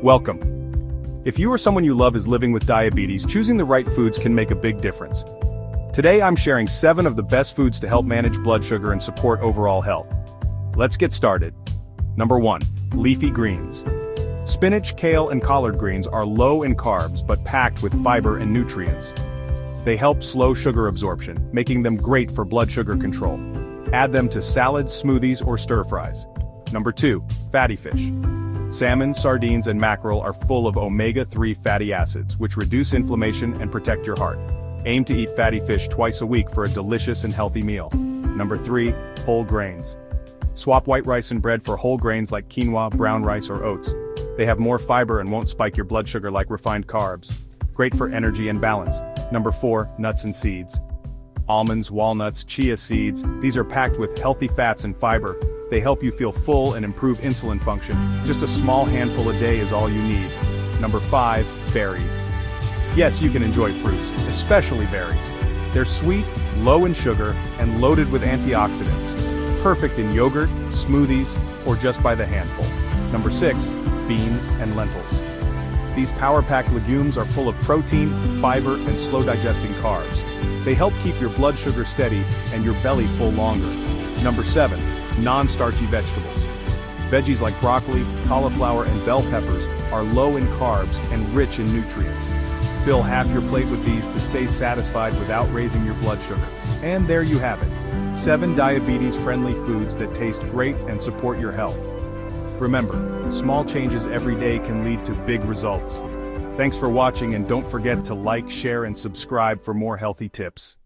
Welcome. If you or someone you love is living with diabetes, choosing the right foods can make a big difference. Today I'm sharing 7 of the best foods to help manage blood sugar and support overall health. Let's get started. Number 1. Leafy greens. Spinach, kale, and collard greens are low in carbs but packed with fiber and nutrients. They help slow sugar absorption, making them great for blood sugar control. Add them to salads, smoothies, or stir-fries. Number 2. Fatty fish. Salmon, sardines, and mackerel are full of omega-3 fatty acids, which reduce inflammation and protect your heart. Aim to eat fatty fish twice a week for a delicious and healthy meal. Number 3. Whole grains. Swap white rice and bread for whole grains like quinoa, brown rice, or oats. They have more fiber and won't spike your blood sugar like refined carbs. Great for energy and balance. Number 4. Nuts and seeds. Almonds, walnuts, chia seeds, these are packed with healthy fats and fiber. They help you feel full and improve insulin function. Just a small handful a day is all you need. Number 5. Berries. Yes, you can enjoy fruits, especially berries. They're sweet, low in sugar, and loaded with antioxidants. Perfect in yogurt, smoothies, or just by the handful. Number 6. Beans and lentils. These power-packed legumes are full of protein, fiber, and slow-digesting carbs. They help keep your blood sugar steady and your belly full longer. Number 7. Non-starchy vegetables. Veggies like broccoli, cauliflower, and bell peppers are low in carbs and rich in nutrients. Fill half your plate with these to stay satisfied without raising your blood sugar. And there you have it. 7 diabetes-friendly foods that taste great and support your health. Remember, small changes every day can lead to big results. Thanks for watching, and don't forget to like, share, and subscribe for more healthy tips.